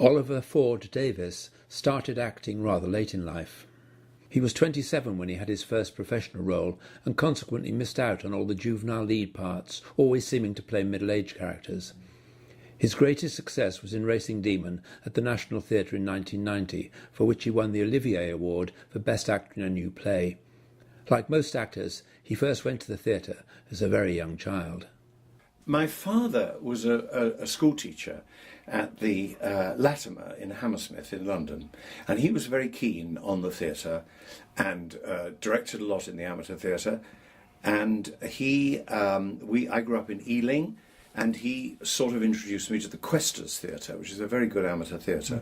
Oliver Ford Davies started acting rather late in life. He was 27 when he had his first professional role and consequently missed out on all the juvenile lead parts, always seeming to play middle-aged characters. His greatest success was in Racing Demon at the National Theatre in 1990, for which he won the Olivier Award for Best Actor in a New Play. Like most actors, he first went to the theatre as a very young child. My father was a school teacher at the Latimer in Hammersmith in London, and he was very keen on the theatre and directed a lot in the amateur theatre. And I grew up in Ealing, and he sort of introduced me to the Questors Theatre, which is a very good amateur theatre.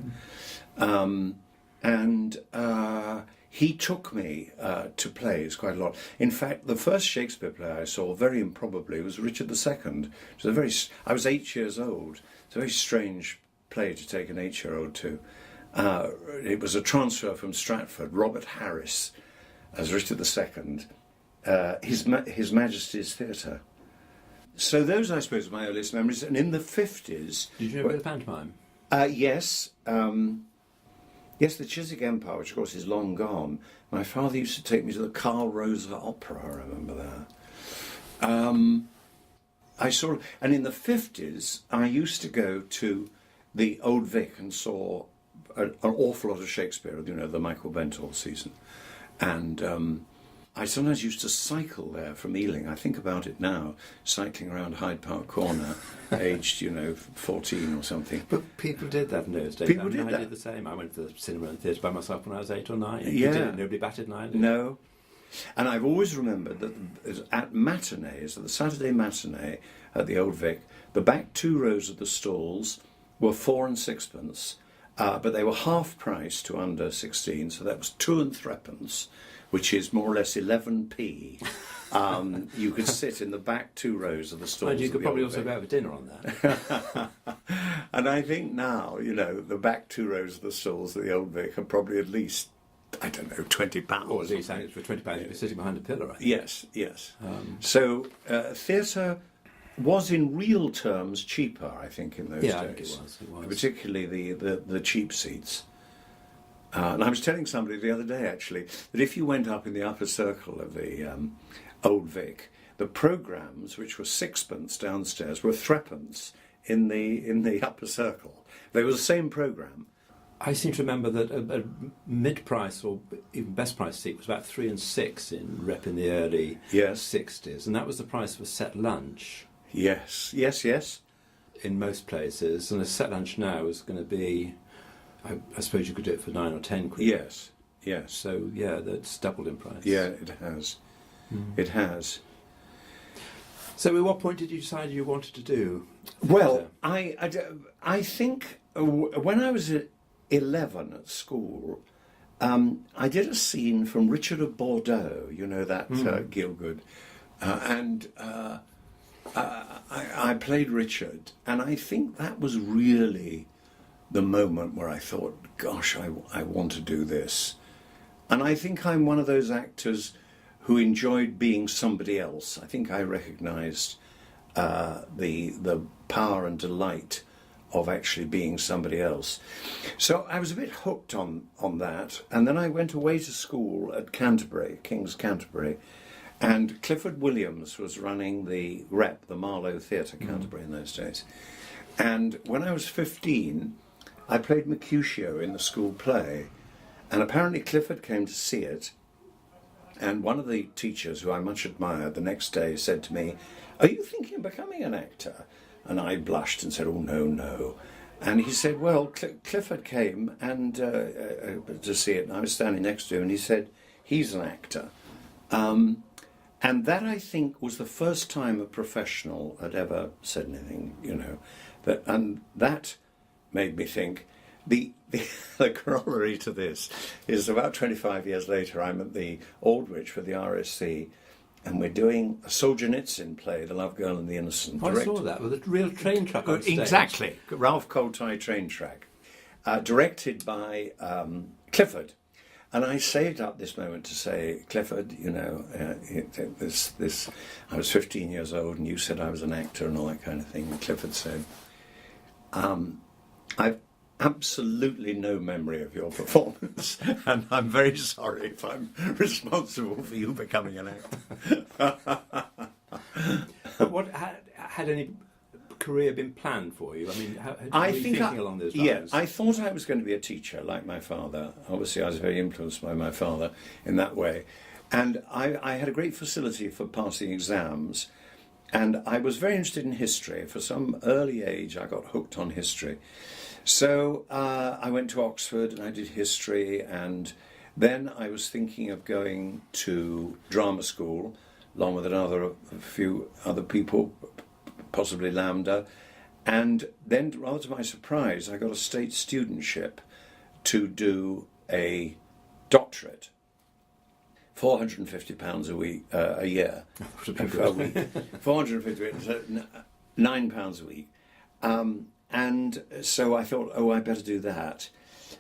He took me to plays quite a lot. In fact, the first Shakespeare play I saw, very improbably, was Richard II. I was 8 years old. It's a very strange play to take an 8-year-old to. It was a transfer from Stratford, Robert Harris as Richard II, His Majesty's Theatre. So those, I suppose, are my earliest memories. And in the 50s... Did you know about the pantomime? Yes. Yes, the Chiswick Empire, which of course is long gone. My father used to take me to the Carl Rosa Opera, I remember that. And in the 50s, I used to go to the Old Vic and saw an awful lot of Shakespeare, the Michael Benthall season. And I sometimes used to cycle there from Ealing. I think about it now, cycling around Hyde Park Corner, aged, 14 or something. But people did that in those days. People did that. I did the same. I went to the cinema and theatre by myself when I was 8 or 9. Yeah. Nobody batted an eyelid. No. And I've always remembered that at matinees, at the Saturday matinee at the Old Vic, the back 2 rows of the stalls were 4 and 6pence, but they were half price to under 16, so that was 2 and 3pence, which is more or less 11p. You could sit in the back 2 rows of the stalls. And you could probably also go have a dinner on that. And I think now, the back 2 rows of the stalls at the Old Vic are probably at least, I don't know, £20. Or at least for £20 you'd be sitting behind a pillar, I think. Yes. So theatre was in real terms cheaper, I think, in those days. I think it was. Particularly the cheap seats. And I was telling somebody the other day, actually, that if you went up in the upper circle of the Old Vic, the programmes, which were 6pence downstairs, were 3pence in the upper circle. They were the same programme. I seem to remember that a mid-price or even best-price seat was about 3 and 6 in the early 60s, and that was the price of a set lunch. Yes. In most places, and a set lunch now is going to be... I suppose you could do it for 9 or 10 quid. Yes. So, that's doubled in price. Yeah, it has. It has. So at what point did you decide you wanted to do theatre? Well, I think when I was 11 at school, I did a scene from Richard of Bordeaux, that Gielgud, and I played Richard, and I think that was really the moment where I thought, gosh, I want to do this. And I think I'm one of those actors who enjoyed being somebody else. I think I recognised the power and delight of actually being somebody else. So I was a bit hooked on that. And then I went away to school at Canterbury, King's Canterbury, and Clifford Williams was running the Rep, the Marlow Theatre, Canterbury in those days. And when I was 15... I played Mercutio in the school play, and apparently Clifford came to see it, and one of the teachers, who I much admired, the next day said to me, "Are you thinking of becoming an actor?" And I blushed and said, "Oh, no." And he said, "Well, Clifford came and to see it, and I was standing next to him, and he said, he's an actor." And that, I think, was the first time a professional had ever said anything, and that made me think. The corollary to this is about 25 years later, I'm at the Aldwych for the RSC, and we're doing a Solzhenitsyn play, The Love Girl and the Innocent. I saw that with a real train track on stage. Exactly, Ralph Koltai train track, directed by Clifford. And I saved up this moment to say, Clifford, I was 15 years old, and you said I was an actor and all that kind of thing. And Clifford said, absolutely no memory of your performance, and I'm very sorry if I'm responsible for you becoming an actor. But what had any career been planned for you? I mean, were you thinking along those lines? Yeah, I thought I was going to be a teacher, like my father. Obviously, I was very influenced by my father in that way. And I had a great facility for passing exams. And I was very interested in history. For some early age, I got hooked on history. So I went to Oxford and I did history. And then I was thinking of going to drama school, along with a few other people, possibly Lambda. And then, rather to my surprise, I got a state studentship to do a doctorate. £450 a week, a year. A week. 450, so £9 a week. And so I thought, I better do that.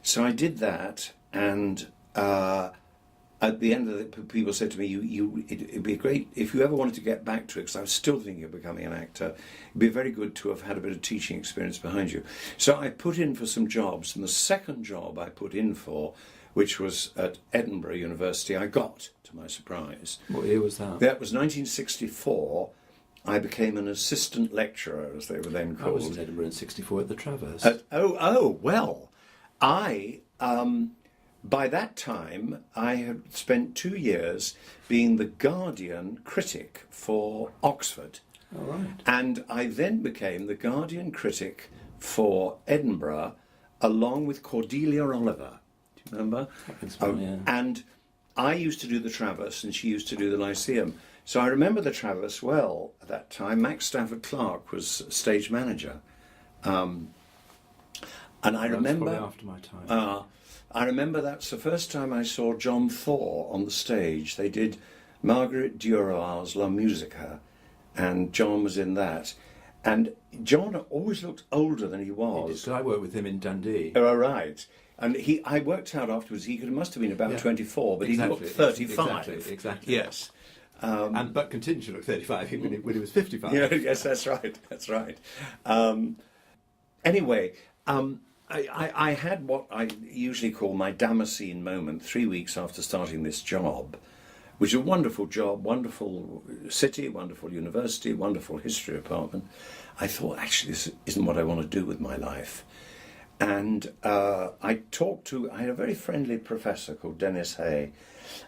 So I did that, and at the end of it, people said to me, it'd be great if you ever wanted to get back to it, because I was still thinking of becoming an actor. It'd be very good to have had a bit of teaching experience behind you. So I put in for some jobs, and the second job I put in for, which was at Edinburgh University, I got, to my surprise. What year was that? That was 1964. I became an assistant lecturer, as they were then called. I was in Edinburgh in 64 at the Travers. Well, by that time, I had spent 2 years being the Guardian critic for Oxford. All right. And I then became the Guardian critic for Edinburgh, along with Cordelia Oliver. Do you remember? Yeah. And I used to do the Travers, and she used to do the Lyceum. So I remember the Travers well at that time. Max Stafford Clark was stage manager. And I remember... That was probably after my time. I remember that's the first time I saw John Thaw on the stage. They did Margaret Duroy's La Musica, and John was in that. And John always looked older than he was. I worked with him in Dundee. Oh, right. And I worked out afterwards, must have been about 24, but exactly. He looked 35. Exactly. Yes. But continued to look 35 when he was 55. Yeah, yes, that's right. That's right. Anyway, I had what I usually call my Damascene moment 3 weeks after starting this job, which is a wonderful job, wonderful city, wonderful university, wonderful history department. I thought, actually, this isn't what I want to do with my life. And I had a very friendly professor called Dennis Hay,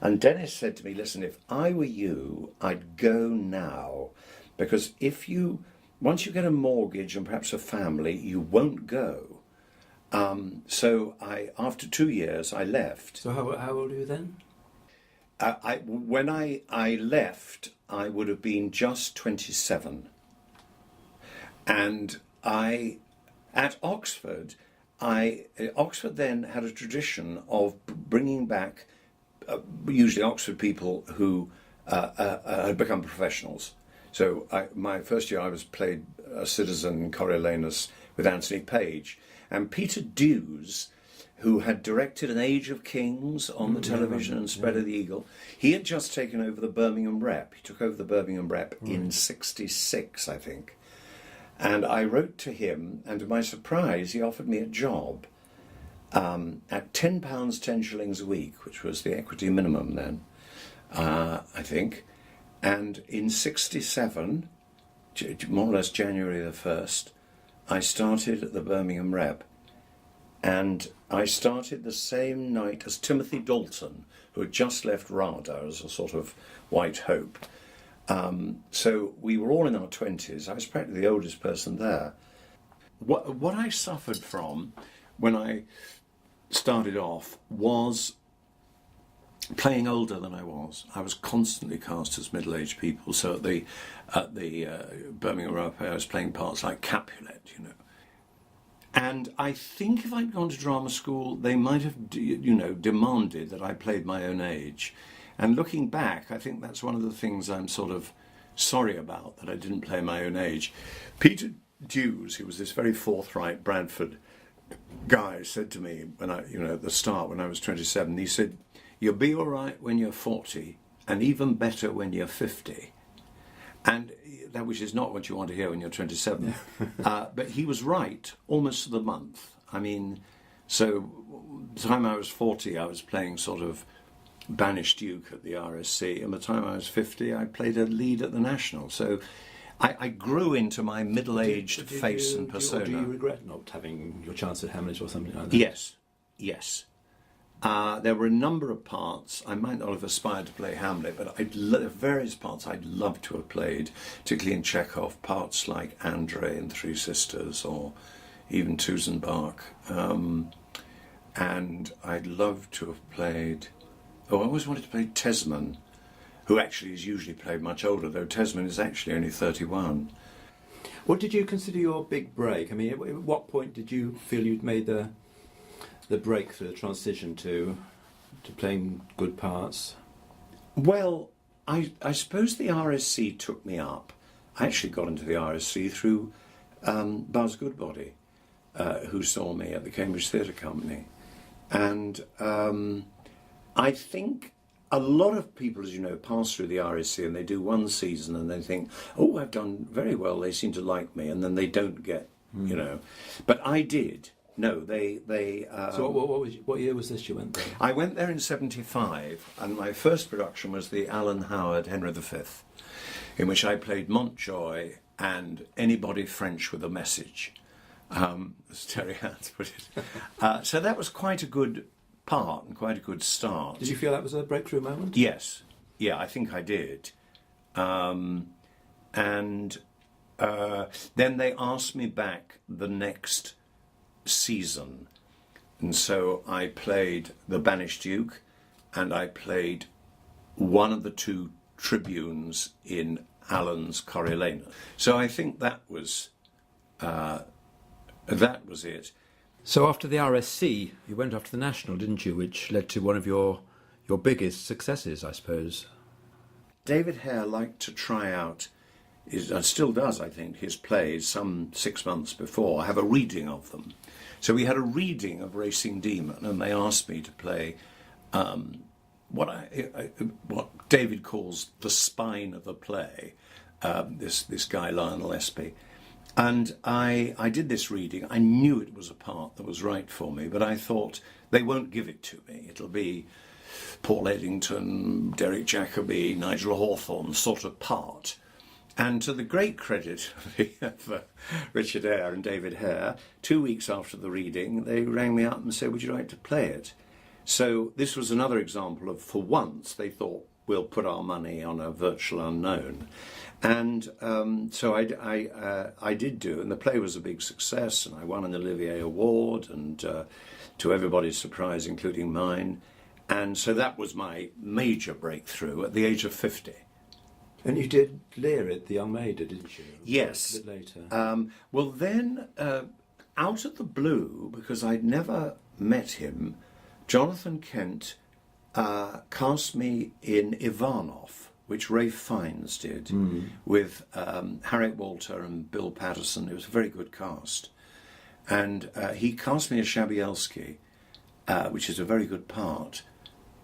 and Dennis said to me, listen, if I were you, I'd go now, because once you get a mortgage and perhaps a family, you won't go. So after 2 years, I left. So how old are you then? When I left, I would have been just 27. And at Oxford, Oxford then had a tradition of bringing back usually Oxford people who had become professionals. So my first year I played a citizen in Coriolanus with Anthony Page. And Peter Davies, who had directed An Age of Kings on the television and Spread of the Eagle, he had just taken over the Birmingham Rep. He took over the Birmingham Rep in 66, I think. And I wrote to him, and to my surprise, he offered me a job at £10, 10 shillings a week, which was the equity minimum then, I think. And in 67, more or less January the 1st, I started at the Birmingham Rep, and I started the same night as Timothy Dalton, who had just left RADA as a sort of white hope. So we were all in our 20s. I was practically the oldest person there. What I suffered from when I started off was playing older than I was. I was constantly cast as middle-aged people. So at the Birmingham Rep, I was playing parts like Capulet, And I think if I'd gone to drama school, they might have, demanded that I played my own age. And looking back, I think that's one of the things I'm sort of sorry about, that I didn't play my own age. Peter Davies, who was this very forthright Bradford guy, said to me at the start when I was 27, he said, "You'll be all right when you're 40, and even better when you're 50." And that, which is not what you want to hear when you're 27. But he was right almost to the month. I mean, so the time I was 40, I was playing sort of banished Duke at the RSC, and by the time I was 50, I played a lead at the National. So I grew into my middle-aged face and persona. Do you regret not having your chance at Hamlet or something like that? Yes, yes. There were a number of parts. I might not have aspired to play Hamlet, but various parts I'd love to have played, particularly in Chekhov, parts like Andrei in Three Sisters, or even Tusenbach. And I'd love to have played... Oh, I always wanted to play Tesman, who actually is usually played much older, though Tesman is actually only 31. What did you consider your big break? I mean, at what point did you feel you'd made the breakthrough, the transition to playing good parts? Well, I suppose the RSC took me up. I actually got into the RSC through Buzz Goodbody, who saw me at the Cambridge Theatre Company. And I think a lot of people, as you know, pass through the RSC and they do one season and they think, oh, I've done very well, they seem to like me, and then they don't get, you know. But I did. No, they. So what year was this you went there? I went there in 75, and my first production was the Alan Howard Henry V, in which I played Montjoy and anybody French with a message, as Terry Hans put it. So that was quite a good part and quite a good start. Did you feel that was a breakthrough moment? Yes. Yeah, I think I did. And then they asked me back the next season, and so I played the Banished Duke, and I played one of the two tribunes in Alan's Coriolanus. So I think that was it. So after the RSC, you went off to the National, didn't you, which led to one of your biggest successes, I suppose. David Hare liked to try out, and still does, I think, his plays some 6 months before, have a reading of them. So we had a reading of Racing Demon, and they asked me to play what David calls the spine of the play, this guy Lionel Espy. And I did this reading. I knew it was a part that was right for me, but I thought they won't give it to me. It'll be Paul Eddington, Derek Jacobi, Nigel Hawthorne sort of part. And to the great credit of Richard Eyre and David Hare, 2 weeks after the reading, they rang me up and said, would you like to play it? So this was another example of, for once, they thought, we'll put our money on a virtual unknown. And so I did do, and the play was a big success, and I won an Olivier Award, and to everybody's surprise, including mine. And so that was my major breakthrough at the age of 50. And you did Lear at the Almeida, didn't you? Yes. A bit later. Well, then, out of the blue, because I'd never met him, Jonathan Kent cast me in Ivanov, which Ralph Fiennes did, with Harriet Walter and Bill Patterson. It was a very good cast. And he cast me as Shabielski, which is a very good part.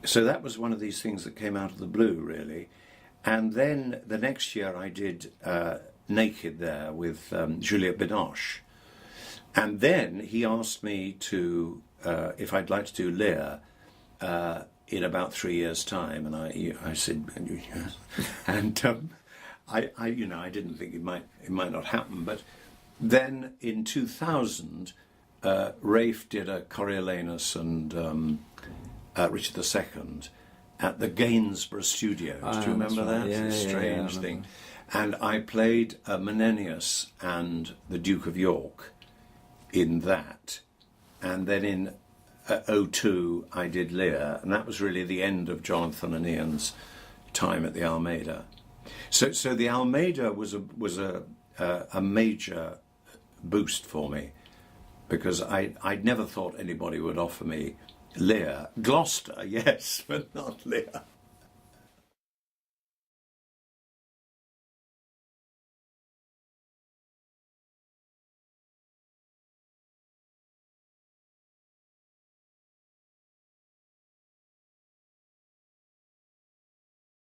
So that was one of these things that came out of the blue, really. And then the next year I did Naked there with Juliette Binoche. And then he asked me to, if I'd like to do Lear in about 3 years' time. And I said, yes. And I didn't think it might not happen. But then in 2000, Rafe did a Coriolanus and Richard II at the Gainsborough Studios. Do you remember that? Yeah, it's a strange yeah, thing. And I played Menenius and the Duke of York in that. And then in 2002 I did Lear, and that was really the end of Jonathan and Ian's time at the Almeida. So the Almeida was a major boost for me, because I'd never thought anybody would offer me Lear. Gloucester, yes, but not Lear.